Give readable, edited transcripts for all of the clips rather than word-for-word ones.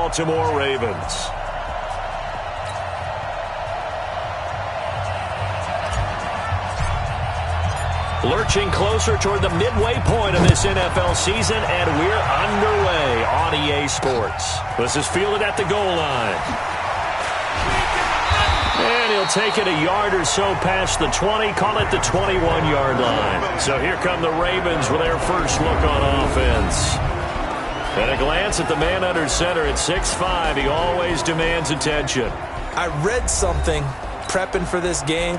Baltimore Ravens. Lurching closer toward the midway point of this NFL season, and we're underway on EA Sports. This is fielded at the goal line. And he'll take it a yard or so past the 20, call it the 21-yard line. So here come the Ravens with their first look on offense. And a glance at the man under center at 6'5", he always demands attention. I read something prepping for this game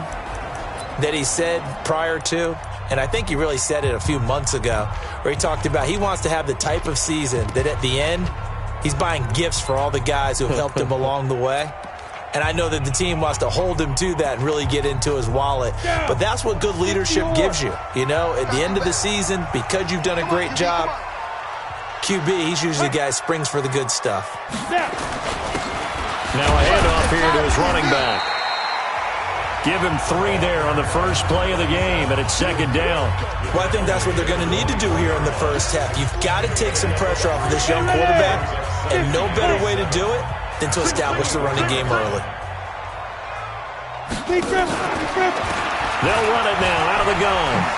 that he said prior to, and I think he really said it a few months ago, where he talked about he wants to have the type of season that at the end, he's buying gifts for all the guys who have helped him along the way. And I know that the team wants to hold him to that and really get into his wallet. But that's what good leadership gives you. You know, at the end of the season, because you've done a great job, QB, he's usually the guy who springs for the good stuff. Now a handoff here to his running back. Give him 3 there on the first play of the game, and it's second down. Well, I think that's what they're going to need to do here in the first half. You've got to take some pressure off of this young quarterback, and no better way to do it than to establish the running game early. They'll run it now out of the gun.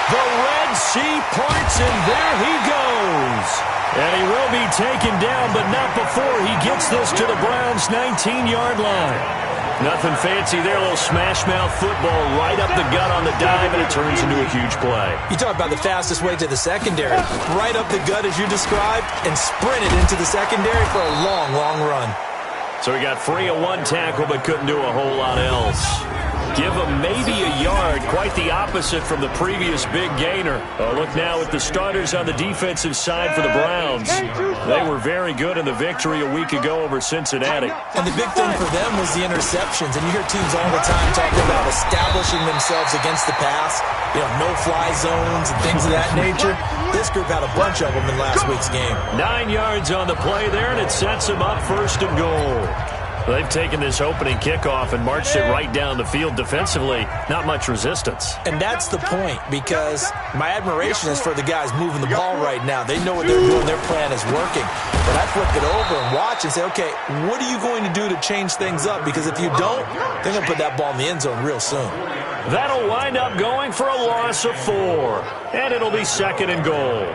The Red Sea parts, and there he goes. And he will be taken down, but not before he gets this to the Browns' 19-yard line. Nothing fancy there, a little smash-mouth football right up the gut on the dive, and it turns into a huge play. You talk about the fastest way to the secondary. Right up the gut, as you described, and sprinted into the secondary for a long, long run. So he got free of 1 tackle, but couldn't do a whole lot else. Give him maybe a yard, quite the opposite from the previous big gainer. Oh, look now at the starters on the defensive side for the Browns. They were very good in the victory a week ago over Cincinnati. And the big thing for them was the interceptions. And you hear teams all the time talking about establishing themselves against the pass, you know, no-fly zones and things of that nature. This group had a bunch of them in last week's game. 9 yards on the play there, and it sets them up first and goal. They've taken this opening kickoff and marched it right down the field defensively. Not much resistance. And that's the point, because my admiration is for the guys moving the ball right now. They know what they're doing. Their plan is working. But I flip it over and watch and say, okay, what are you going to do to change things up? Because if you don't, they're going to put that ball in the end zone real soon. That'll wind up going for a loss of 4. And it'll be second and goal.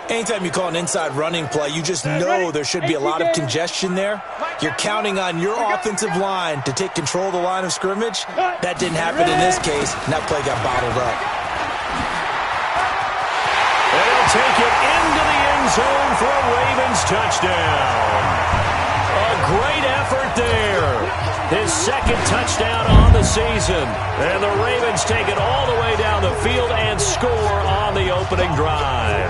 Anytime you call an inside running play, you just know there should be a lot of congestion there. You're counting on your offensive line to take control of the line of scrimmage. That didn't happen in this case, and that play got bottled up. They'll take it into the end zone for a Ravens touchdown. A great effort there. His second touchdown on the season. And the Ravens take it all the way down the field and score on the opening drive.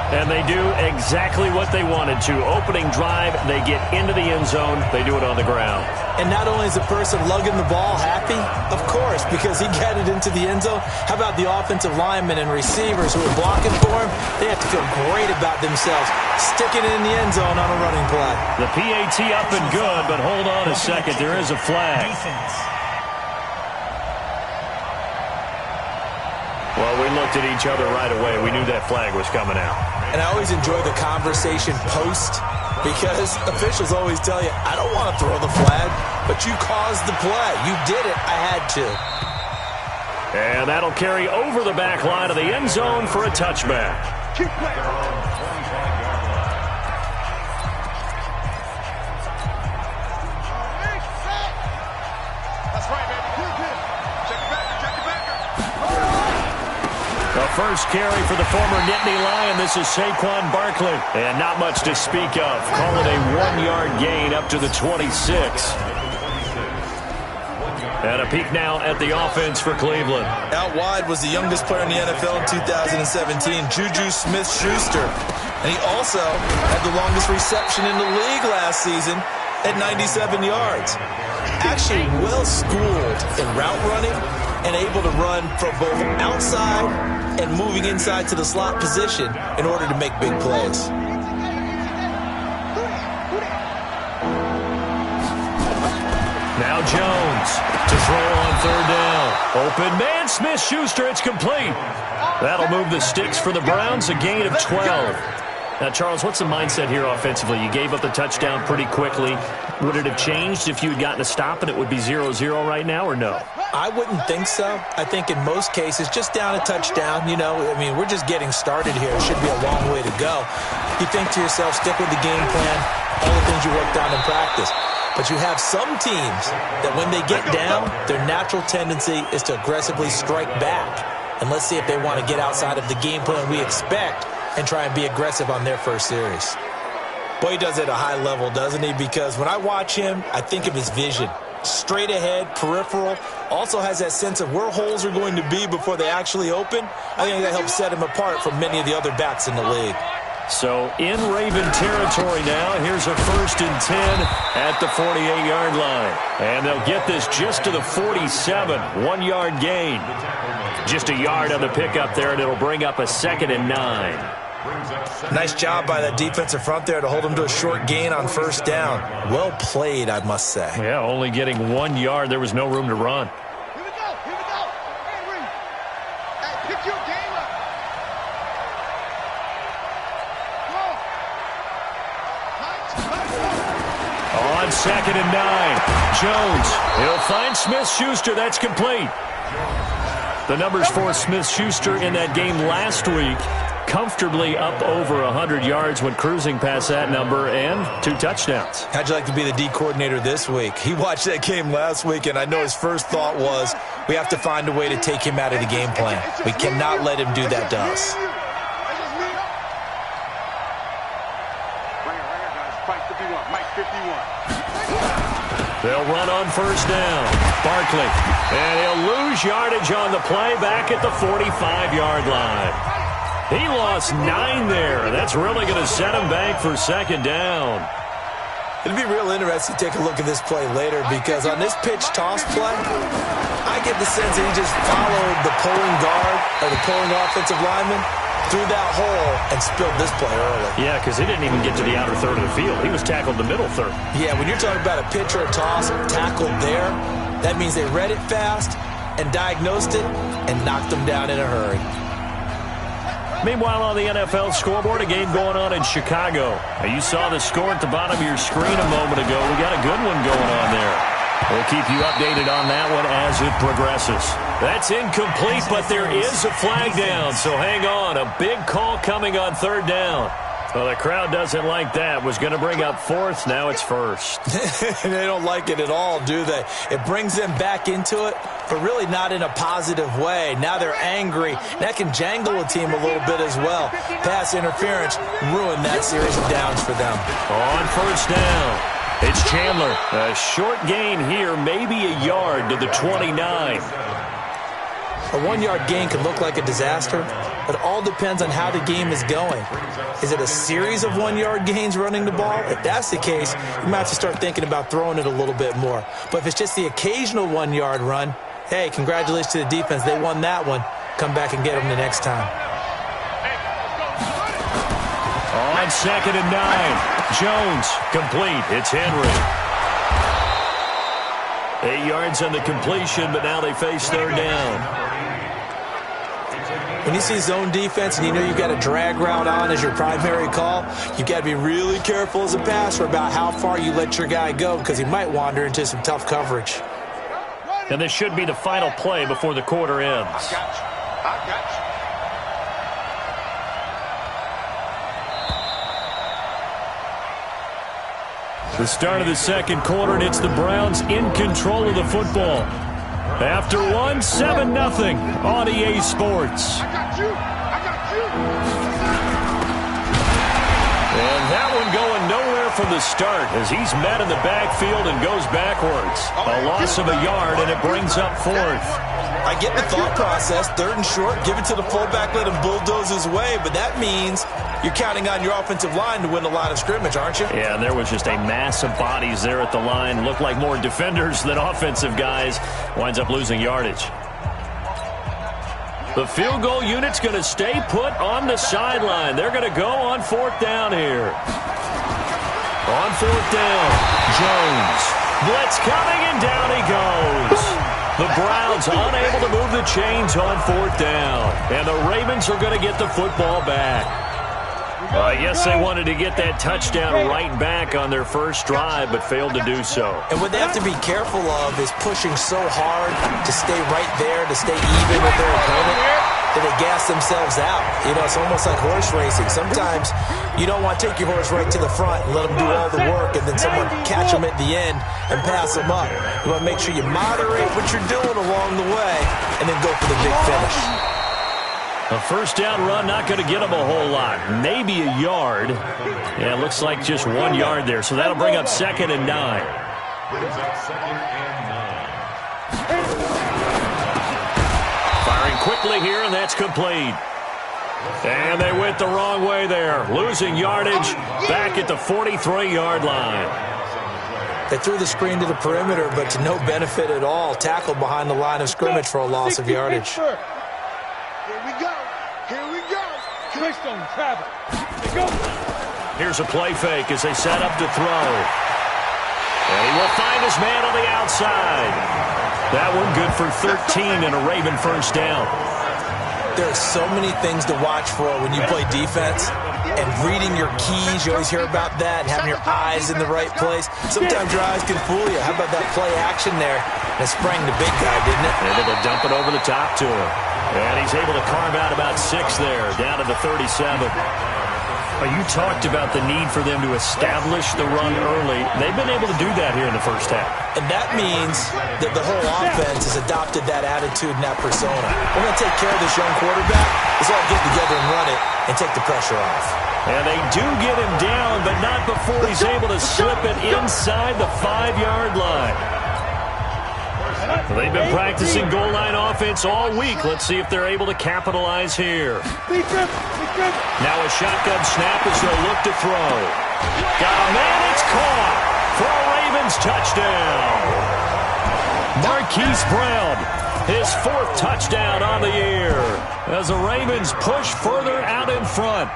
And they do exactly what they wanted to. Opening drive, they get into the end zone. They do it on the ground. And not only is the person lugging the ball happy, of course, because he got it into the end zone. How about the offensive linemen and receivers who are blocking for him? They have to feel great about themselves, sticking it in the end zone on a running play. The PAT up and good, but hold on a second. There is a flag. Well, we looked at each other right away. We knew that flag was coming out. And I always enjoy the conversation post, because officials always tell you, I don't want to throw the flag, but you caused the play. You did it. I had to. And that'll carry over the back line of the end zone for a touchback. First carry for the former Nittany Lion. This is Saquon Barkley. And not much to speak of. Call it a 1-yard gain up to the 26. And a peek now at the offense for Cleveland. Out wide was the youngest player in the NFL in 2017, Juju Smith-Schuster. And he also had the longest reception in the league last season at 97 yards. Actually well-schooled in route running and able to run from both outside and moving inside to the slot position in order to make big plays. Now Jones to throw on third down. Open man, Smith-Schuster, it's complete. That'll move the sticks for the Browns, a gain of 12. Now, Charles, what's the mindset here offensively? You gave up the touchdown pretty quickly. Would it have changed if you had gotten a stop and it would be 0-0 right now, or no? I wouldn't think so. I think in most cases, just down a touchdown, we're just getting started here. It should be a long way to go. You think to yourself, stick with the game plan, all the things you worked on in practice. But you have some teams that when they get down, their natural tendency is to aggressively strike back. And let's see if they want to get outside of the game plan we expect and try and be aggressive on their first series. Boy, he does it at a high level, doesn't he? Because when I watch him, I think of his vision. Straight ahead, peripheral, also has that sense of where holes are going to be before they actually open. I think that helps set him apart from many of the other backs in the league. So in Raven territory now, here's a 1st and 10 at the 48-yard line. And they'll get this just to the 47, 1-yard gain. Just a yard on the pickup there, and it'll bring up a 2nd and 9. Nice job by that defensive front there to hold him to a short gain on 1st down. Well played, I must say. Yeah, only getting 1 yard. There was no room to run. Here we go. Henry, hey, pick your game up. On 2nd and 9, Jones. He'll find Smith-Schuster. That's complete. The numbers for Smith-Schuster in that game last week, comfortably up over 100 yards when cruising past that number, and 2 touchdowns. How'd you like to be the D coordinator this week? He watched that game last week, and I know his first thought was, we have to find a way to take him out of the game plan. We cannot let him do that to us. They'll run on 1st down. Barkley. And he'll lose yardage on the play back at the 45-yard line. He lost 9 there. That's really going to set him back for 2nd down. It'd be real interesting to take a look at this play later, because on this pitch toss play, I get the sense that he just followed the pulling guard or the pulling offensive lineman through that hole and spilled this play early. Yeah, because he didn't even get to the outer third of the field. He was tackled the middle third. Yeah, when you're talking about a pitch or a toss tackled there, that means they read it fast and diagnosed it and knocked them down in a hurry. Meanwhile, on the NFL scoreboard, a game going on in Chicago. Now, you saw the score at the bottom of your screen a moment ago. We got a good one going on there. We'll keep you updated on that one as it progresses. That's incomplete, but there is a flag down, so hang on. A big call coming on 3rd down. Well, the crowd doesn't like that. Was going to bring up 4th. Now it's 1st. They don't like it at all, do they? It brings them back into it, but really not in a positive way. Now they're angry. That can jangle a team a little bit as well. Pass interference ruined that series of downs for them. On 1st down, it's Chandler. A short gain here, maybe a yard to the 29. A 1-yard gain can look like a disaster, but it all depends on how the game is going. Is it a series of 1-yard gains running the ball? If that's the case, you might have to start thinking about throwing it a little bit more. But if it's just the occasional 1-yard run, hey, congratulations to the defense. They won that one. Come back and get them the next time. On 2nd and 9, Jones complete. It's Henry. 8 yards on the completion, but now they face 3rd down. When you see zone defense and you know you've got a drag route on as your primary call, you've got to be really careful as a passer about how far you let your guy go, because he might wander into some tough coverage. And this should be the final play before the quarter ends. I got you. The start of the 2nd quarter, and it's the Browns in control of the football. After 7-0 on EA Sports. I got you. And that one going nowhere from the start as he's met in the backfield and goes backwards. A loss of a yard, and it brings up 4th. I get the thought process, 3rd and short, give it to the fullback, let him bulldoze his way, but that means you're counting on your offensive line to win the line of scrimmage, aren't you? Yeah, and there was just a mass of bodies there at the line. Looked like more defenders than offensive guys. Winds up losing yardage. The field goal unit's going to stay put on the sideline. They're going to go on 4th down here. On 4th down, Jones. Blitz coming, and down he goes. The Browns unable to move the chains on 4th down. And the Ravens are going to get the football back. I guess they wanted to get that touchdown right back on their first drive, but failed to do so. And what they have to be careful of is pushing so hard to stay right there, to stay even with their opponent, that they gas themselves out. You know, it's almost like horse racing. Sometimes you don't want to take your horse right to the front and let them do all the work, and then someone catch them at the end and pass them up. You want to make sure you moderate what you're doing along the way and then go for the big finish. A first down run, not going to get him a whole lot. Maybe a yard. Yeah, it looks like just 1 yard there. So that'll bring up 2nd and 9. Firing quickly here, and that's complete. And they went the wrong way there. Losing yardage back at the 43-yard line. They threw the screen to the perimeter, but to no benefit at all. Tackled behind the line of scrimmage for a loss of yardage. Here we go. Here we go. Twist on travel. Go. Here's a play fake as they set up to throw. And he will find his man on the outside. That one good for 13 and a Raven first down. There are so many things to watch for when you play defense. And reading your keys, you always hear about that, and having your eyes in the right place. Sometimes your eyes can fool you. How about that play action there? And it sprang the big guy, didn't it? Able to dump it over the top to him. And he's able to carve out about 6 there, down to the 37. You talked about the need for them to establish the run early. They've been able to do that here in the first half. And that means that the whole offense has adopted that attitude and that persona. We're going to take care of this young quarterback. Let's all get together and run it and take the pressure off. And they do get him down, but not before he's able to slip it inside the 5-yard line. They've been practicing goal line offense all week. Let's see if they're able to capitalize here. Now a shotgun snap as they'll look to throw. Got a man, it's caught for a Ravens touchdown. Marquise Brown, his 4th touchdown on the year as the Ravens push further out in front.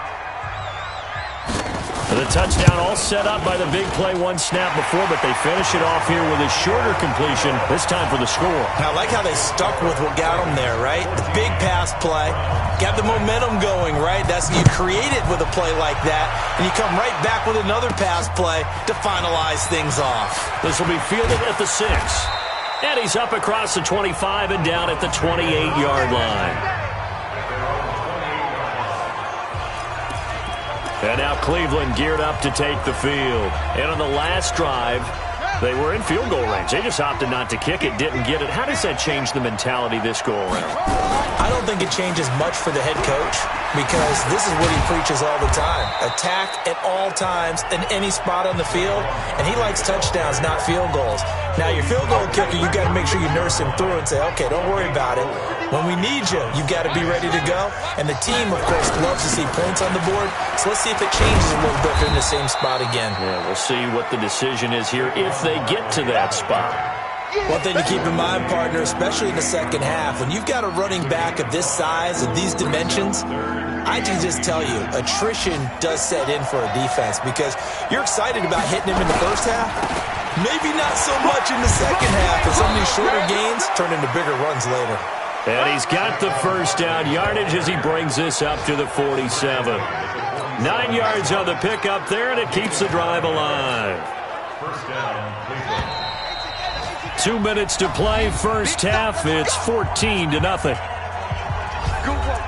The touchdown all set up by the big play 1 snap before, but they finish it off here with a shorter completion, this time for the score. I like how they stuck with what got them there, right? The big pass play, got the momentum going, right? That's you create it with a play like that, and you come right back with another pass play to finalize things off. This will be fielded at the 6. And he's up across the 25 and down at the 28-yard line. And now Cleveland geared up to take the field. And on the last drive, they were in field goal range. They just opted not to kick it, didn't get it. How does that change the mentality this go-around? I don't think it changes much for the head coach because this is what he preaches all the time. Attack at all times in any spot on the field, and he likes touchdowns, not field goals. Now, your field goal kicker, you got to make sure you nurse him through and say, okay, don't worry about it. When we need you, you got to be ready to go. And the team, of course, loves to see points on the board. So let's see if it changes a little bit in the same spot again. Yeah, we'll see what the decision is here if they get to that spot. One thing to keep in mind, partner, especially in the second half, when you've got a running back of this size, of these dimensions, I can just tell you, attrition does set in for a defense because you're excited about hitting him in the first half. Maybe not so much in the second half, and some of these shorter gains turn into bigger runs later. And he's got the first down yardage as he brings this up to the 47. 9 yards on the pickup there, and it keeps the drive alive. 2 minutes to play, first half. It's 14-0. Good work,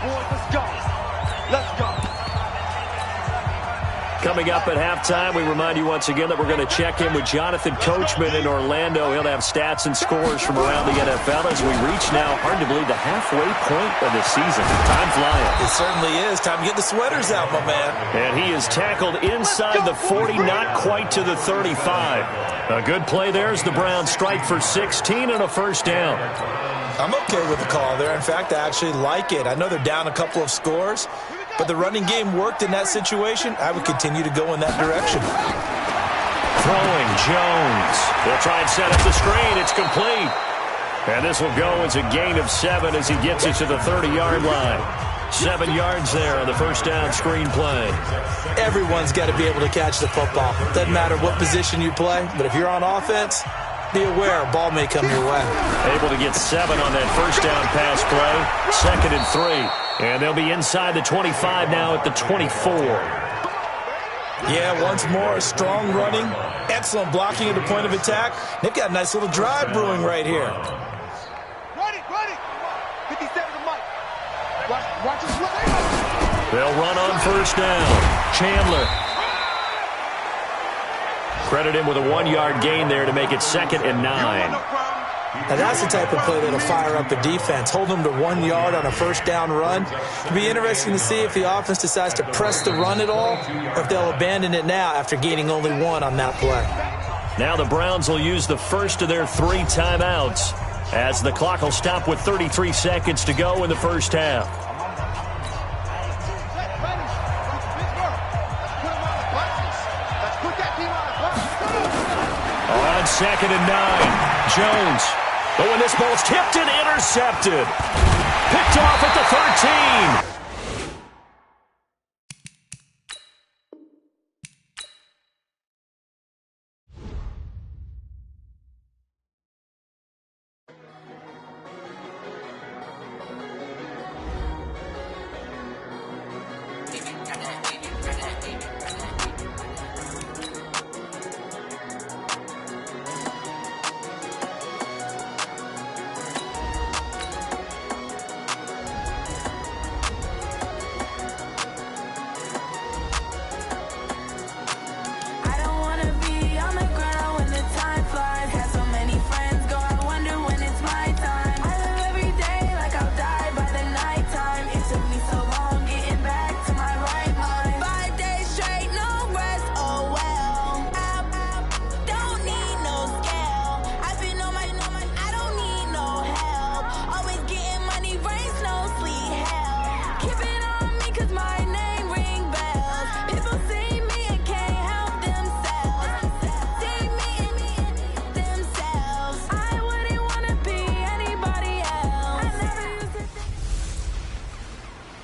boys. Let's go. Let's go. Coming up at halftime, we remind you once again that we're going to check in with Jonathan Coachman in Orlando. He'll have stats and scores from around the NFL as we reach now, hard to believe, the halfway point of the season. Time flying. It certainly is. Time to get the sweaters out, my man. And he is tackled inside the 40, not quite to the 35. A good play there as the Browns strike for 16 and a first down. I'm okay with the call there. In fact, I actually like it. I know they're down a couple of scores, but the running game worked in that situation. I would continue to go in that direction. Throwing Jones. They'll try and set up the screen. It's complete. And this will go as a gain of 7 as he gets it to the 30-yard line. 7 yards there on the first down screen play. Everyone's got to be able to catch the football. Doesn't matter what position you play, but if you're on offense, Be aware, ball may come your way. Able to get 7 on that first down pass play. 2nd and 3. And they'll be inside the 25 now at the 24. Yeah, once more, strong running, excellent blocking at the point of attack. They've got a nice little drive brewing right here. Run it! 57 to Mike. Watch his leg. They'll run on first down. Chandler. Credit him with a 1-yard gain there to make it 2nd and 9. Now that's the type of play that'll fire up the defense. Hold them to 1 yard on a first down run. It'll be interesting to see if the offense decides to press the run at all, or if they'll abandon it now after gaining only 1 on that play. Now the Browns will use the first of their 3 timeouts as the clock will stop with 33 seconds to go in the first half. On 2nd and 9, Jones. But when this ball's tipped and intercepted. Picked off at the 13.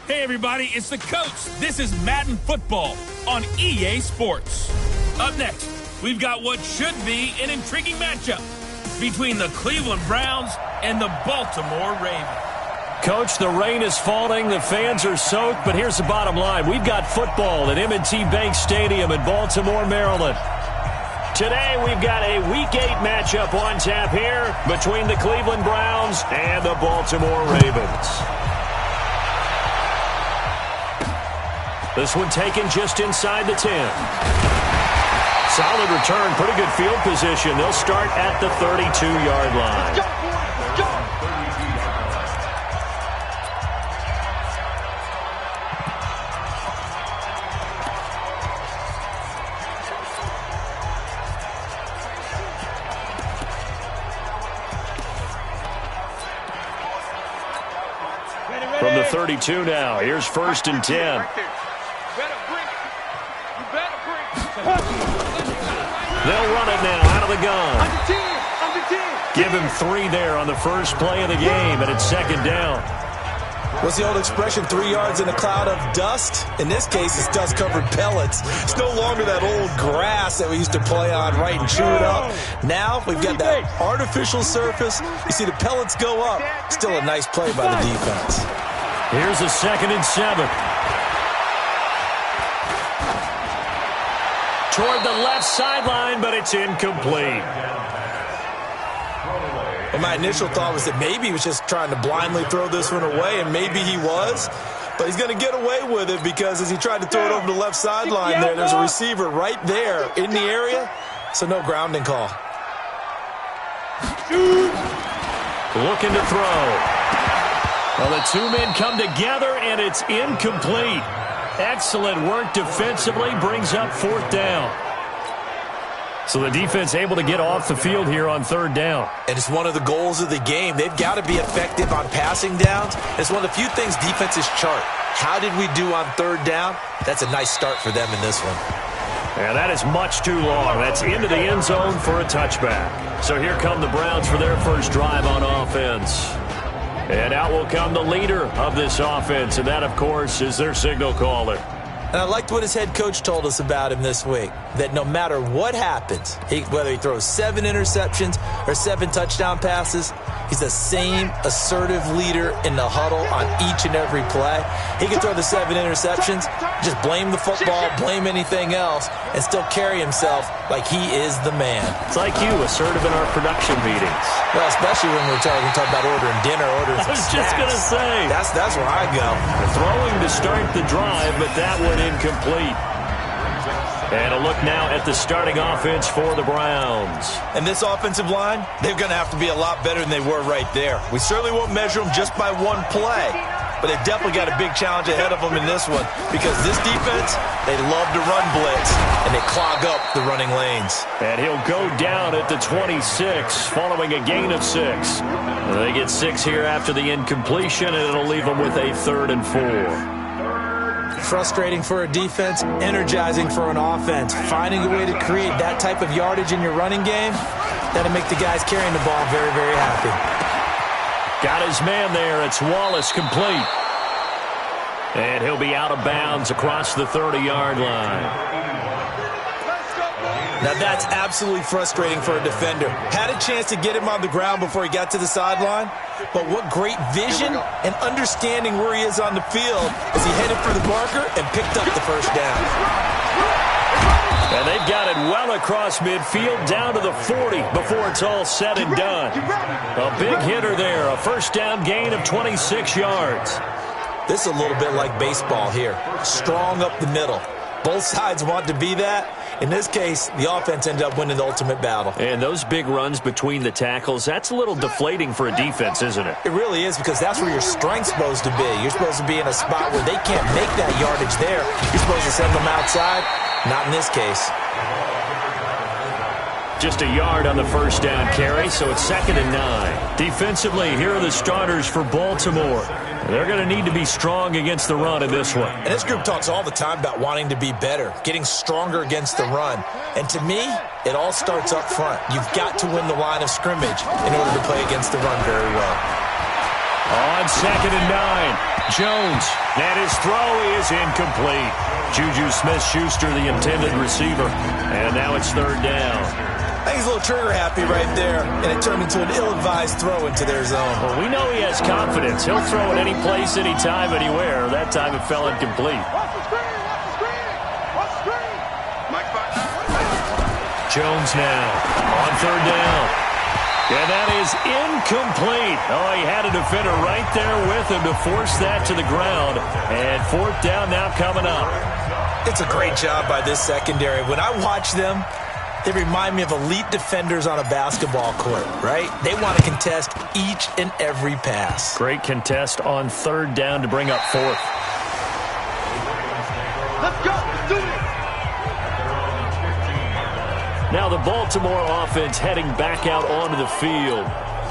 Hey everybody, it's the coach. This is Madden Football on EA Sports. Up next, we've got what should be an intriguing matchup between the Cleveland Browns and the Baltimore Ravens. Coach, the rain is falling, the fans are soaked, but here's the bottom line. We've got football at M&T Bank Stadium in Baltimore, Maryland. Today, we've got a Week 8 matchup on tap here between the Cleveland Browns and the Baltimore Ravens. This one taken just inside the 10. Solid return, pretty good field position. They'll start at the 32-yard line. Let's go, boys. Let's go. From the 32 now, here's 1st and 10. Right there. Better bring it. You better bring it. They'll run it now out of the gun. Under 10. Under 10. Give him 3 there on the first play of the game, and it's 2nd down. What's the old expression, 3 yards in a cloud of dust? In this case, it's dust-covered pellets. It's no longer that old grass that we used to play on, right, and chew it up. Now we've got that artificial surface. You see the pellets go up. Still a nice play by the defense. Here's a 2nd and 7. Toward the left sideline, but it's incomplete. Well, my initial thought was that maybe he was just trying to blindly throw this one away, and maybe he was. But he's going to get away with it because as he tried to throw it over the left sideline there's a receiver right there in the area, so no grounding call. Looking to throw. Well, the 2 men come together, and it's incomplete. Excellent work defensively, brings up 4th down. So the defense able to get off the field here on 3rd down. And it's one of the goals of the game. They've got to be effective on passing downs. It's one of the few things defenses chart. How did we do on 3rd down? That's a nice start for them in this one. And that is much too long. That's into the end zone for a touchback. So here come the Browns for their first drive on offense. And out will come the leader of this offense, and that, of course, is their signal caller. And I liked what his head coach told us about him this week, that no matter what happens, whether he throws 7 interceptions or 7 touchdown passes, he's the same assertive leader in the huddle on each and every play. He can throw the 7 interceptions, just blame the football, blame anything else, and still carry himself like he is the man. It's like you, assertive in our production meetings. Well, especially when we're talking about ordering dinner, ordering some I was just going to say. That's where I go. Throwing to start the drive, but that one incomplete. And a look now at the starting offense for the Browns. And this offensive line, they're going to have to be a lot better than they were right there. We certainly won't measure them just by one play, but they definitely got a big challenge ahead of them in this one because this defense, they love to run blitz, and they clog up the running lanes. And he'll go down at the 26 following a gain of 6. They get 6 here after the incompletion, and it'll leave them with a 3rd and 4. Frustrating for a defense, energizing for an offense. Finding a way to create that type of yardage in your running game, that'll make the guys carrying the ball very, very happy. Got his man there. It's Wallace complete. And he'll be out of bounds across the 30-yard line. Now that's absolutely frustrating for a defender. Had a chance to get him on the ground before he got to the sideline, but what great vision and understanding where he is on the field as he headed for the marker and picked up the first down. And they've got it well across midfield down to the 40 before it's all said and done. A big hitter there, a first down gain of 26 yards. This is a little bit like baseball here. Strong up the middle. Both sides want to be that. In this case, the offense ended up winning the ultimate battle. And those big runs between the tackles, that's a little deflating for a defense, isn't it? It really is, because that's where your strength's supposed to be. You're supposed to be in a spot where they can't make that yardage there. You're supposed to send them outside. Not in this case. Just a yard on the first down carry, so it's 2nd and 9. Defensively, here are the starters for Baltimore. They're going to need to be strong against the run in this one. And this group talks all the time about wanting to be better, getting stronger against the run. And to me, it all starts up front. You've got to win the line of scrimmage in order to play against the run very well. On 2nd and 9, Jones, and his throw is incomplete. Juju Smith-Schuster, the intended receiver, and now it's 3rd down. I think he's a little trigger happy right there, and it turned into an ill-advised throw into their zone. Well, we know he has confidence. He'll throw it any place, anytime, anywhere. That time it fell incomplete. Jones now on 3rd down. And that is incomplete. Oh, he had a defender right there with him to force that to the ground. And 4th down now coming up. It's a great job by this secondary. When I watch them, they remind me of elite defenders on a basketball court, right? They want to contest each and every pass. Great contest on 3rd down to bring up 4th. Let's go. Let's do it. Now the Baltimore offense heading back out onto the field.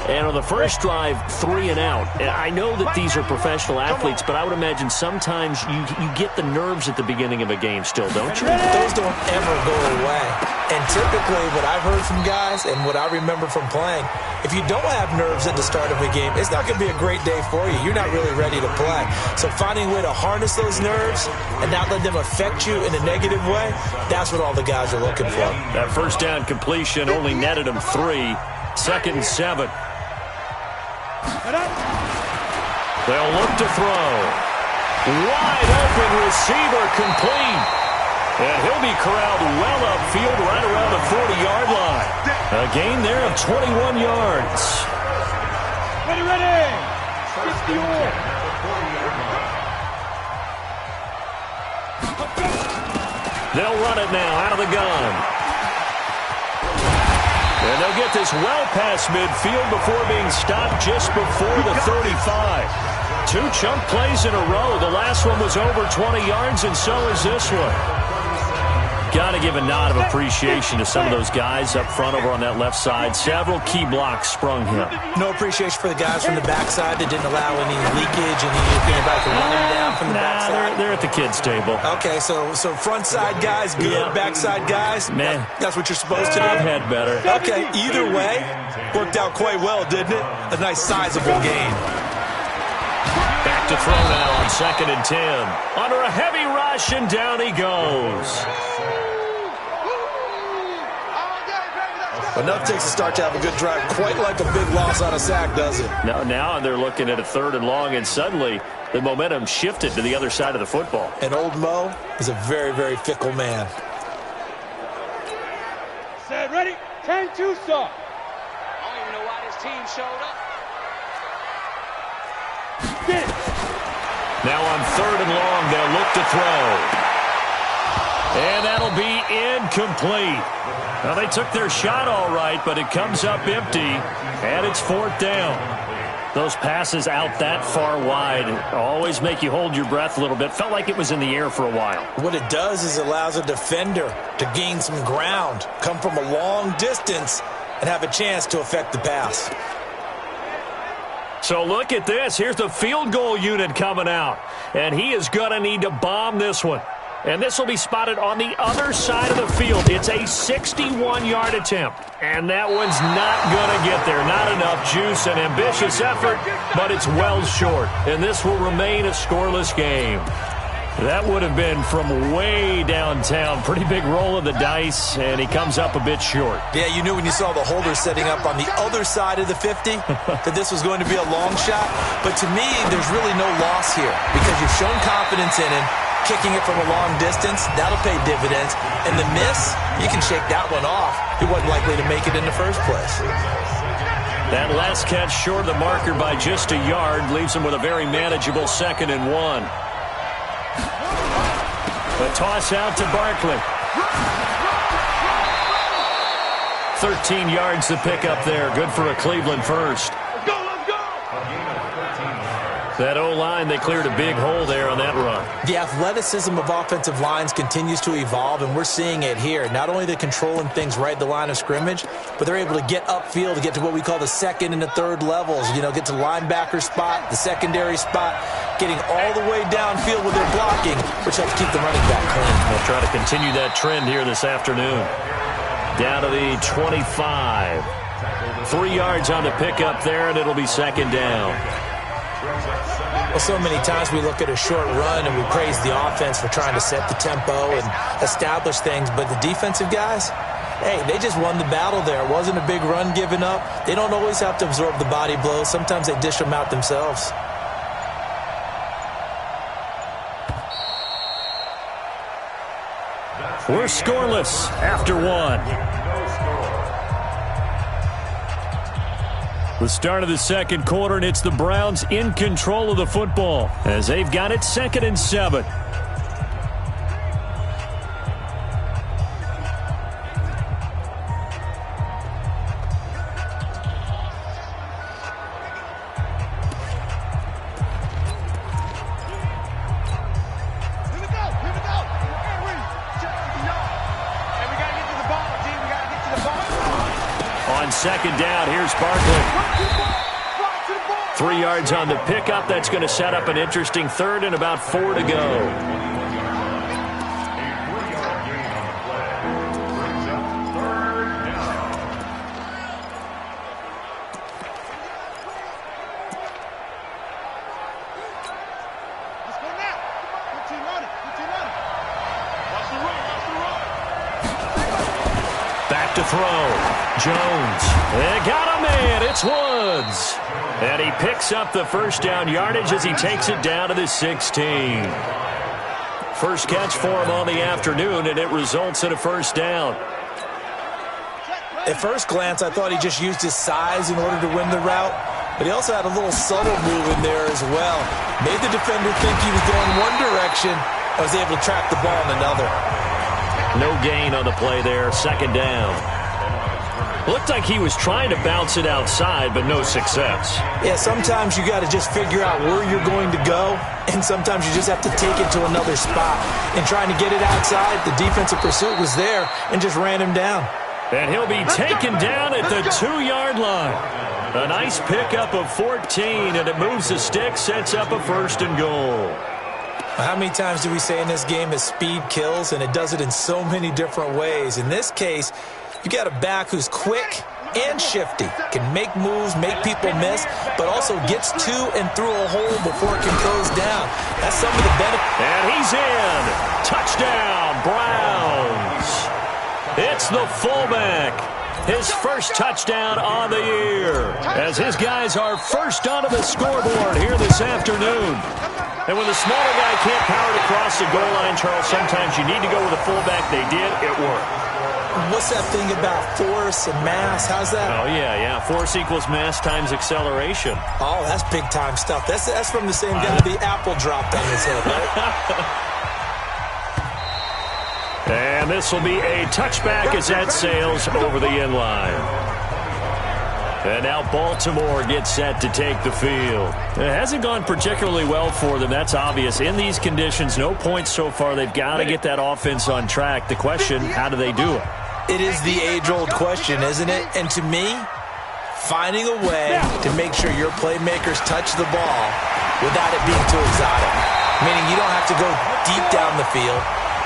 And on the first drive, 3 and out. And I know that these are professional athletes, but I would imagine sometimes you get the nerves at the beginning of a game still, don't you? Those don't ever go away. And typically what I've heard from guys and what I remember from playing, if you don't have nerves at the start of a game, it's not going to be a great day for you. You're not really ready to play. So finding a way to harness those nerves and not let them affect you in a negative way, that's what all the guys are looking for. That first down completion only netted them 3. 2nd and 7. They'll look to throw. Wide open receiver complete. And he'll be corralled well upfield right around the 40-yard line. A gain there of 21 yards. Ready, ready. Get the oar. They'll run it now out of the gun. And they'll get this well past midfield before being stopped just before the 35. 2 chunk plays in a row. The last one was over 20 yards, and so is this one. Got to give a nod of appreciation to some of those guys up front over on that left side. Several key blocks sprung him. No appreciation for the guys from the backside that didn't allow any leakage and anybody to run them down from the backside. They're at the kids' table. Okay, so front side guys, good. Yeah. Backside guys, man, that's what you're supposed to do. I've had better. Okay, either way, worked out quite well, didn't it? A nice sizable gain. Back to throw now on 2nd and 10. Under a heavy rush, and down he goes. Enough takes a start to have a good drive. Quite like a big loss on a sack, does it? Now they're looking at a 3rd and long, and suddenly the momentum shifted to the other side of the football. And old Mo is a very, very fickle man. Set, ready? 10-2 start. I don't even know why this team showed up. Get it. Now on 3rd and long, they'll look to throw. And that'll be incomplete. Well, they took their shot all right, but it comes up empty, and it's 4th down. Those passes out that far wide always make you hold your breath a little bit. Felt like it was in the air for a while. What it does is it allows a defender to gain some ground, come from a long distance, and have a chance to affect the pass. So look at this. Here's the field goal unit coming out, and he is going to need to bomb this one. And this will be spotted on the other side of the field. It's a 61-yard attempt. And that one's not going to get there. Not enough juice, an ambitious effort, but it's well short. And this will remain a scoreless game. That would have been from way downtown. Pretty big roll of the dice, and he comes up a bit short. Yeah, you knew when you saw the holder setting up on the other side of the 50 that this was going to be a long shot. But to me, there's really no loss here because you've shown confidence in him. Kicking it from a long distance, that'll pay dividends. And the miss, you can shake that one off. He wasn't likely to make it in the first place. That last catch short of the marker by just a yard leaves him with a very manageable 2nd and 1. The toss out to Barkley. 13 yards to pick up there. Good for a Cleveland first. That O-line, they cleared a big hole there on that run. The athleticism of offensive lines continues to evolve, and we're seeing it here. Not only they're controlling things right at the line of scrimmage, but they're able to get upfield to get to what we call the 2nd and the 3rd levels. You know, get to the linebacker spot, the secondary spot, getting all the way downfield with their blocking, which helps keep the running back clean. They'll try to continue that trend here this afternoon. Down to the 25. 3 yards on the pickup there, and it'll be 2nd down. Well, so many times we look at a short run and we praise the offense for trying to set the tempo and establish things, but the defensive guys, hey, they just won the battle there. It wasn't a big run given up. They don't always have to absorb the body blows. Sometimes they dish them out themselves. We're scoreless after 1. The start of the 2nd quarter, and it's the Browns in control of the football as they've got it 2nd and 7. On 2nd down, here's Barkley. 3 yards on the pickup. That's going to set up an interesting 3rd and about 4 to go. Back to throw. Jones. They got a man. It's Woods. And he picks up the first down yardage as he takes it down to the 16. First catch for him on the afternoon, and it results in a first down. At first glance, I thought he just used his size in order to win the route, but he also had a little subtle move in there as well. Made the defender think he was going one direction and was able to track the ball in another. No gain on the play there. 2nd down. Looked like he was trying to bounce it outside, but no success. Yeah, sometimes you got to just figure out where you're going to go, and sometimes you just have to take it to another spot. And trying to get it outside, the defensive pursuit was there and just ran him down. And he'll be taken down at the 2-yard line. A nice pickup of 14, and it moves the stick, sets up a 1st and goal. How many times do we say in this game that speed kills, and it does it in so many different ways? In this case, you got a back who's quick, and shifty. Can make moves, make people miss, but also gets to and through a hole before it can close down. That's some of the benefit. And he's in. Touchdown, Browns. It's the fullback. His first touchdown on the year, as his guys are first onto the scoreboard here this afternoon. And when the smaller guy can't power it across the goal line, Charles, sometimes you need to go with a fullback. They did. It worked. What's that thing about force and mass? How's that? Oh, yeah. Force equals mass times acceleration. Oh, that's big-time stuff. That's from the same guy the apple dropped on his head, right? And this will be a touchback as that sails over the end line. And now Baltimore gets set to take the field. It hasn't gone particularly well for them. That's obvious. In these conditions, no points so far. They've got to get that offense on track. The question, how do they do it? It is the age-old question, isn't it? And to me, finding a way to make sure your playmakers touch the ball without it being too exotic. Meaning you don't have to go deep down the field.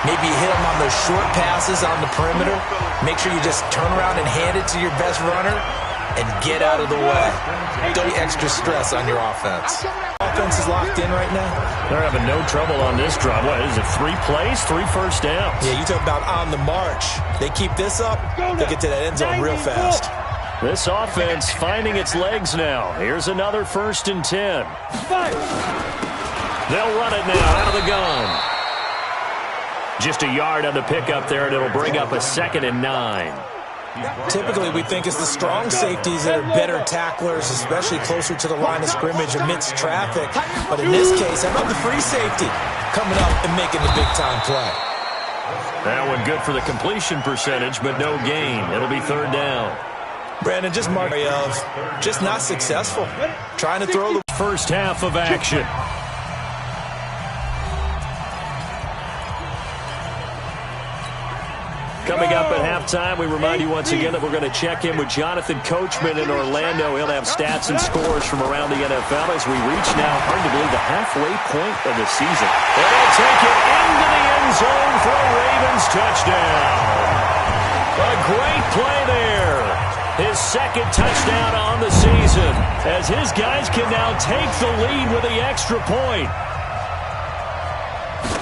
Maybe you hit them on those short passes on the perimeter. Make sure you just turn around and hand it to your best runner and get out of the way. Don't be extra stress on your offense. Offense is locked in right now. They're having no trouble on this drive. What is it, 3 plays, 3 first downs? Yeah, you talk about on the march. They keep this up, they'll get to that end zone real fast. This offense finding its legs now. Here's another 1st and 10. They'll run it now out of the gun. Just a yard on the pickup there, and it'll bring up a 2nd and 9. Typically, we think it's the strong safeties that are better tacklers, especially closer to the line of scrimmage amidst traffic. But in this case, how about the free safety coming up and making the big-time play? That one good for the completion percentage, but no gain. It'll be 3rd down. Brandon, just mark of just not successful. Trying to throw the first half of action. Coming up at halftime, we remind you once again that we're going to check in with Jonathan Coachman in Orlando. He'll have stats and scores from around the NFL as we reach now, hard to believe, the halfway point of the season. They'll take it into the end zone for a Ravens touchdown. A great play there. His 2nd touchdown on the season as his guys can now take the lead with the extra point.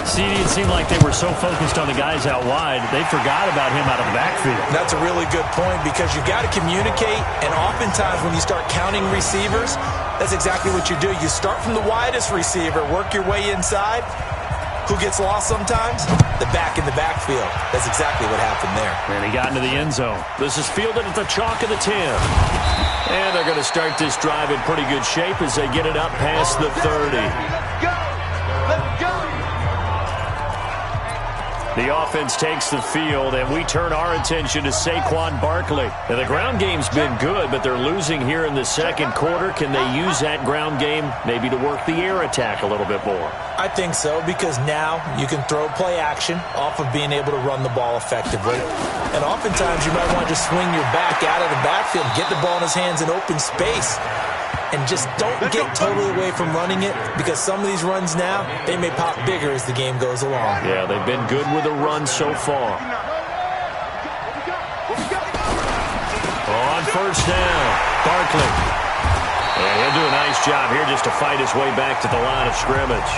See, it seemed like they were so focused on the guys out wide, they forgot about him out of the backfield. That's a really good point because you've got to communicate, and oftentimes when you start counting receivers, that's exactly what you do. You start from the widest receiver, work your way inside. Who gets lost sometimes? The back in the backfield. That's exactly what happened there. And he got into the end zone. This is fielded at the chalk of the 10. And they're going to start this drive in pretty good shape as they get it up past the 30. Let's go! The offense takes the field, and we turn our attention to Saquon Barkley. Now, the ground game's been good, but they're losing here in the 2nd quarter. Can they use that ground game maybe to work the air attack a little bit more? I think so, because now you can throw play action off of being able to run the ball effectively. And oftentimes you might want to just swing your back out of the backfield, get the ball in his hands in open space. And just don't get totally away from running it because some of these runs now, they may pop bigger as the game goes along. Yeah, they've been good with the run so far. On 1st down, Barkley. And he'll do a nice job here just to fight his way back to the line of scrimmage.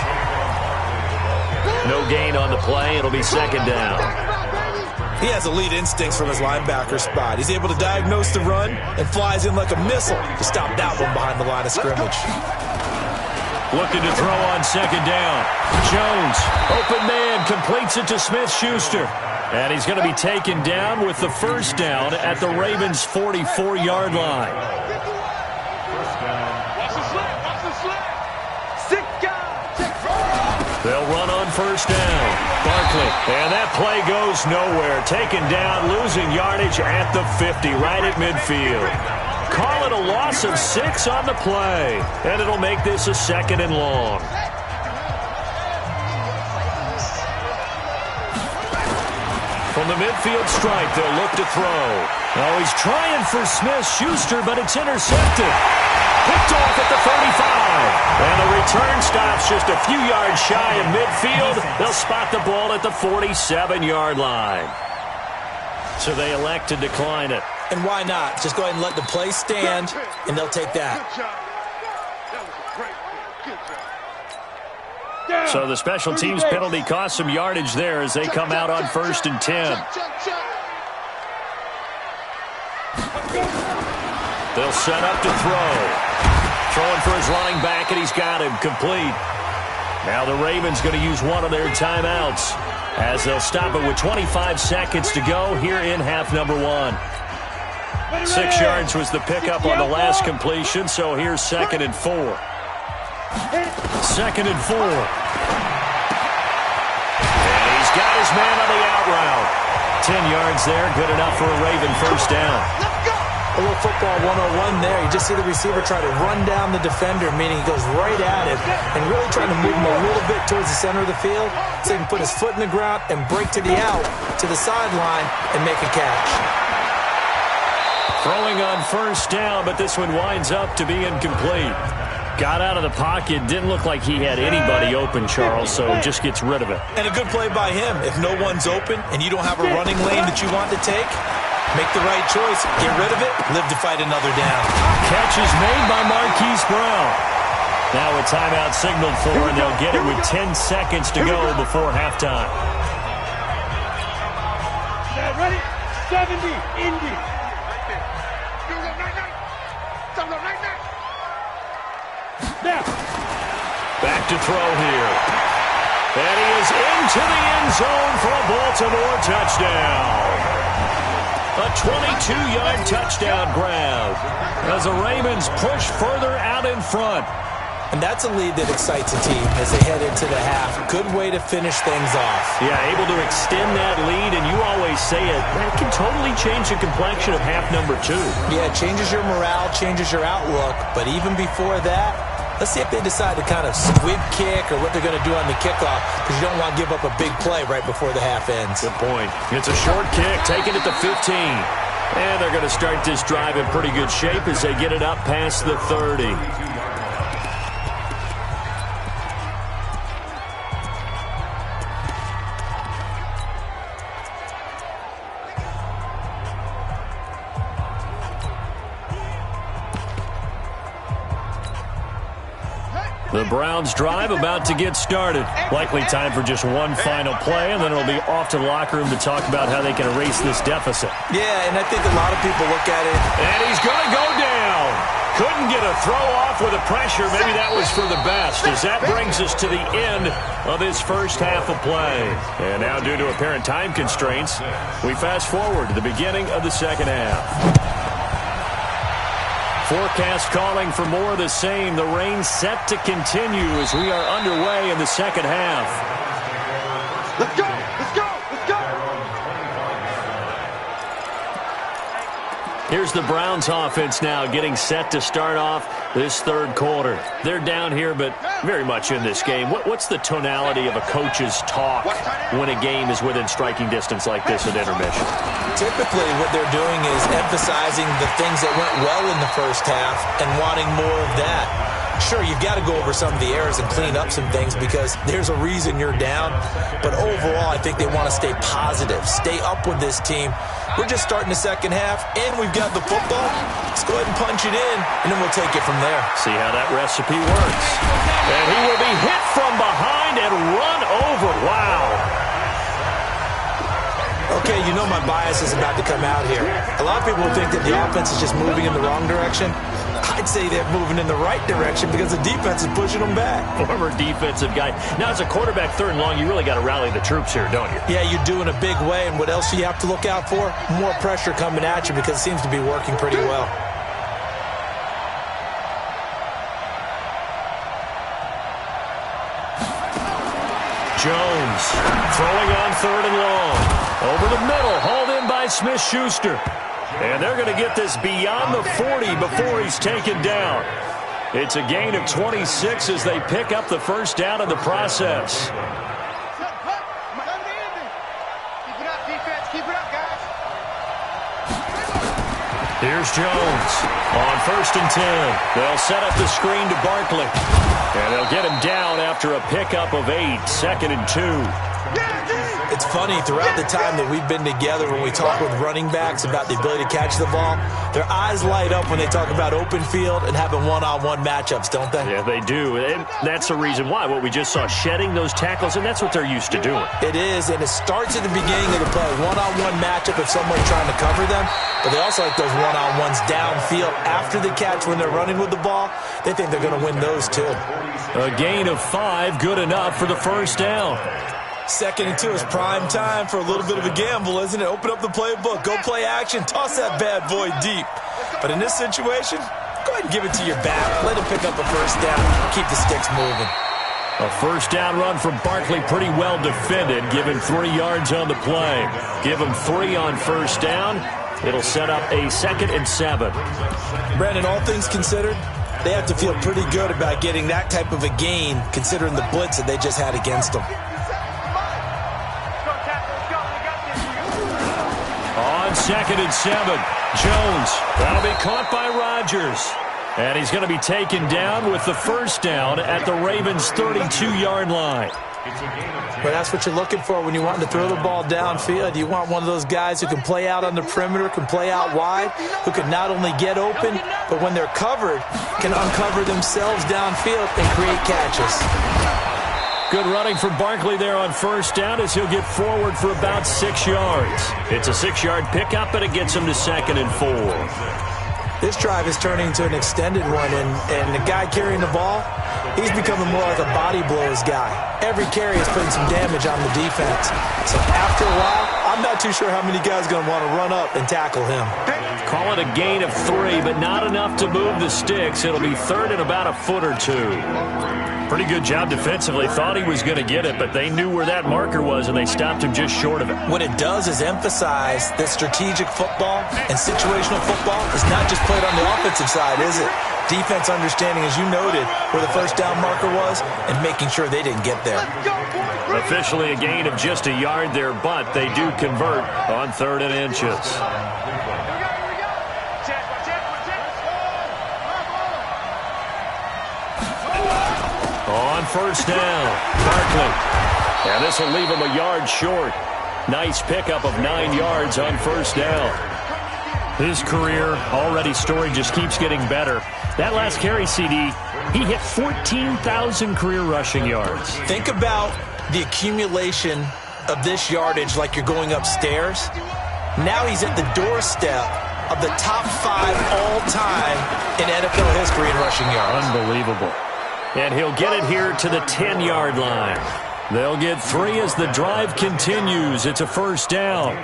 No gain on the play. It'll be 2nd down. He has elite instincts from his linebacker spot. He's able to diagnose the run and flies in like a missile to stop that one behind the line of scrimmage. Looking to throw on 2nd down. Jones, open man, completes it to Smith-Schuster. And he's going to be taken down with the 1st down at the Ravens' 44-yard line. They'll run on 1st down. Barkley, and that play goes nowhere. Taken down, losing yardage at the 50, right at midfield. Call it a loss of 6 on the play, and it'll make this a 2nd and long. From the midfield stripe, they'll look to throw. Oh, he's trying for Smith-Schuster, but it's intercepted. Picked off at the 35. And the return stops just a few yards shy of midfield. They'll spot the ball at the 47-yard line. So they elect to decline it. And why not? Just go ahead and let the play stand, and they'll take that. Good job. That was a great play. Good job. So the special teams penalty cost some yardage there as they come out on 1st and 10. They'll set up to throw. Throwing for his running back, and he's got him complete. Now the Ravens going to use one of their timeouts as they'll stop it with 25 seconds to go here in half number 1. 6 yards was the pickup on the last completion, so here's 2nd and 4. 2nd and 4. And he's got his man on the out route. 10 yards there, good enough for a Raven first down. A little football 101 there. You just see the receiver try to run down the defender, meaning he goes right at him and really trying to move him a little bit towards the center of the field so he can put his foot in the ground and break to the out, to the sideline, and make a catch. Throwing on first down, but this one winds up to be incomplete. Got out of the pocket. Didn't look like he had anybody open, Charles, so just gets rid of it. And a good play by him. If no one's open and you don't have a running lane that you want to take, make the right choice. Get rid of it. Live to fight another down. Catch is made by Marquise Brown. Now a timeout signaled for, and they'll get it with 10 seconds to go before halftime. Ready? 70, Indy. Now. Back to throw here. And he is into the end zone for a Baltimore touchdown. A 22-yard touchdown grab as the Ravens push further out in front. And that's a lead that excites a team as they head into the half. Good way to finish things off. Yeah, able to extend that lead, and you always say it, that can totally change the complexion of half number 2. Yeah, it changes your morale, changes your outlook. But even before that, let's see if they decide to kind of squib kick or what they're going to do on the kickoff, because you don't want to give up a big play right before the half ends. Good point. It's a short kick, taking it to 15. And they're going to start this drive in pretty good shape as they get it up past the 30. The Browns drive about to get started. Likely time for just one final play, and then it'll be off to the locker room to talk about how they can erase this deficit. Yeah, and I think a lot of people look at it. And he's going to go down. Couldn't get a throw off with the pressure. Maybe that was for the best, as that brings us to the end of this first half of play. And now, due to apparent time constraints, we fast forward to the beginning of the second half. Forecast calling for more of the same. The rain set to continue as we are underway in the second half. Let's go! Let's go! Let's go! Here's the Browns offense now getting set to start off this third quarter. They're down here, but very much in this game. What's the tonality of a coach's talk when a game is within striking distance like this at intermission? Typically, what they're doing is emphasizing the things that went well in the first half and wanting more of that. Sure, you've got to go over some of the errors and clean up some things because there's a reason you're down. But overall, I think they want to stay positive, stay up with this team. We're just starting the second half, and we've got the football. Let's go ahead and punch it in, and then we'll take it from there. See how that recipe works. And he will be hit from behind and run over. Wow. Okay, you know my bias is about to come out here. A lot of people think that the offense is just moving in the wrong direction. I'd say they're moving in the right direction because the defense is pushing them back. Former defensive guy. Now, as a quarterback, third and long, you really got to rally the troops here, don't you? Yeah, you do in a big way. And what else do you have to look out for? More pressure coming at you because it seems to be working pretty well. Jones throwing on third and long. Over the middle, hauled in by Smith-Schuster. And they're going to get this beyond the 40 before he's taken down. It's a gain of 26 as they pick up the first down in the process. Here's Jones on first and 10. They'll set up the screen to Barkley. And they'll get him down after a pickup of 8, 2nd and 2. It's funny, throughout the time that we've been together, when we talk with running backs about the ability to catch the ball, their eyes light up when they talk about open field and having one-on-one matchups, don't they? Yeah, they do. And that's the reason why. What we just saw, shedding those tackles, and that's what they're used to doing. It is, and it starts at the beginning of the play. One-on-one matchup if someone's trying to cover them, but they also like those one-on-ones downfield after the catch when they're running with the ball. They think they're going to win those too. A gain of 5, good enough for the first down. 2nd and 2 is prime time for a little bit of a gamble, isn't it? Open up the playbook, go play action, toss that bad boy deep. But in this situation, go ahead and give it to your back. Let him pick up a first down. Keep the sticks moving. A first down run from Barkley, pretty well defended, given 3 yards on the play. Give him 3 on first down. It'll set up a 2nd and 7. Brandon, all things considered, they have to feel pretty good about getting that type of a gain, considering the blitz that they just had against them. On 2nd and 7, Jones. That'll be caught by Rodgers. And he's going to be taken down with the first down at the Ravens' 32-yard line. But that's what you're looking for when you want to throw the ball downfield. You want one of those guys who can play out on the perimeter, can play out wide, who can not only get open, but when they're covered, can uncover themselves downfield and create catches. Good running from Barkley there on first down as he'll get forward for about 6 yards. It's a 6-yard pickup, and it gets him to 2nd and 4. This drive is turning into an extended one, and the guy carrying the ball, he's becoming more like a body blows guy. Every carry is putting some damage on the defense. So after a while, I'm not too sure how many guys are going to want to run up and tackle him. Call it a gain of 3, but not enough to move the sticks. It'll be 3rd and about a foot or 2. Pretty good job defensively. Thought he was going to get it, but they knew where that marker was, and they stopped him just short of it. What it does is emphasize that strategic football and situational football is not just played on the offensive side, is it? Defense understanding, as you noted, where the first down marker was and making sure they didn't get there. Officially a gain of just a yard there, but they do convert on 3rd and inches. On first down, Barkley. And this will leave him a yard short. Nice pickup of 9 yards on first down. His career already story just keeps getting better. That last carry, CD, he hit 14,000 career rushing yards. Think about the accumulation of this yardage like you're going upstairs. Now he's at the doorstep of the top 5 all-time in NFL history in rushing yards. Unbelievable. And he'll get it here to the 10-yard line. They'll get 3 as the drive continues. It's a first down.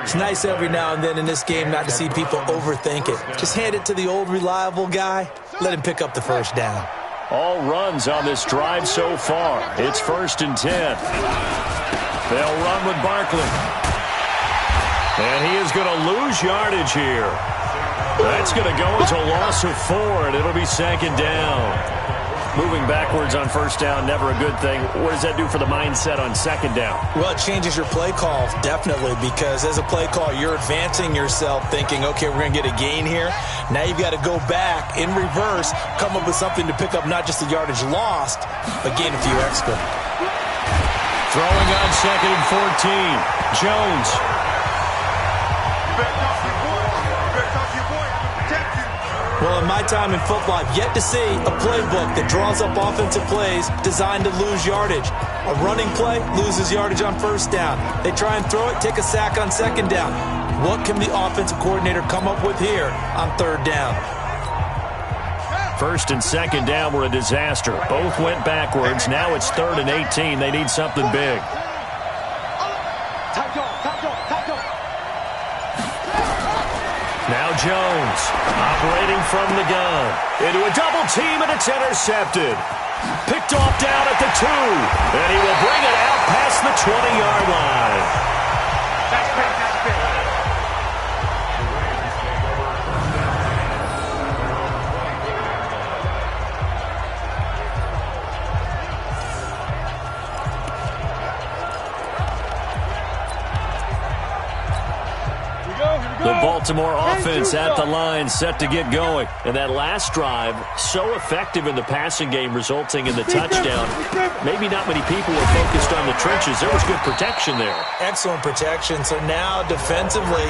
It's nice every now and then in this game not to see people overthink it. Just hand it to the old reliable guy. Let him pick up the first down. All runs on this drive so far. It's 1st and 10. They'll run with Barkley. And he is going to lose yardage here. That's going to go into a loss of 4, and it'll be 2nd down. Moving backwards on first down, never a good thing. What does that do for the mindset on 2nd down? Well, it changes your play call, definitely, because as a play call, you're advancing yourself thinking, okay, we're going to get a gain here. Now you've got to go back in reverse, come up with something to pick up not just the yardage lost, but gain a few extra. Throwing on 2nd and 14. Jones. Well, in my time in football, I've yet to see a playbook that draws up offensive plays designed to lose yardage. A running play loses yardage on first down. They try and throw it, take a sack on 2nd down. What can the offensive coordinator come up with here on 3rd down? 1st and 2nd down were a disaster. Both went backwards. Now it's 3rd and 18. They need something big. Now Jones, operating from the gun. Into a double team, and it's intercepted. Picked off down at the 2. And he will bring it out past the 20-yard line. That's big. Here we go. The Baltimore offense at the line, set to get going. And that last drive, so effective in the passing game, resulting in the touchdown. Maybe not many people were focused on the trenches. There was good protection there. Excellent protection. So now defensively,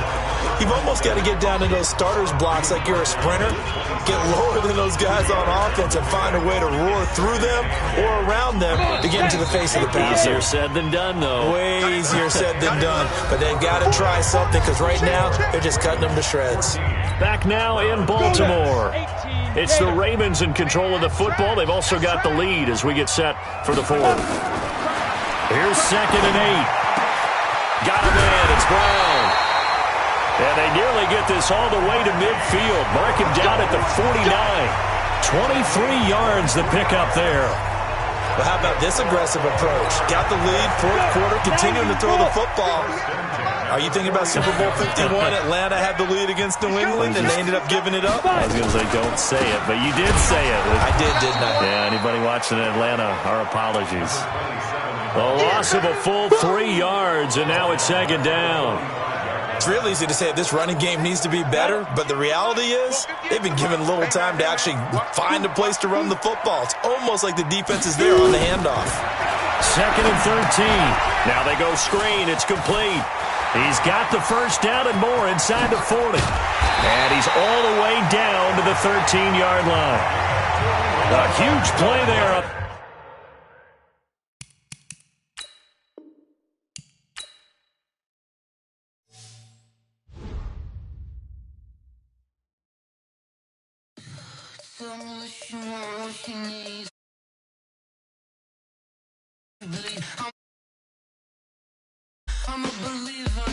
you've almost got to get down to those starters blocks like you're a sprinter. Get lower than those guys on offense and find a way to roar through them or around them to get into the face of the passer. Easier said than done, though. Way easier said than done. But they've got to try something because right now they're just cutting them to shreds. Back now in Baltimore. It's the Ravens in control of the football. They've also got the lead as we get set for the fourth. Here's 2nd and 8. Got a man. It's Brown. And they nearly get this all the way to midfield. Mark him down at the 49. 23 yards the pickup there. Well, how about this aggressive approach? Got the lead, fourth quarter, continuing to throw the football. Are you thinking about Super Bowl 51? Atlanta had the lead against New England, and they ended up giving it up? I was going to say, don't say it, but you did say it. I did, didn't I? Yeah, anybody watching Atlanta, our apologies. A loss of a full 3 yards, and now it's 2nd down. It's real easy to say this running game needs to be better, but the reality is they've been given little time to actually find a place to run the football. It's almost like the defense is there on the handoff. 2nd and 13. Now they go screen. It's complete. He's got the first down and more inside the 40. And he's all the way down to the 13-yard line. A huge play there. I'm a believer.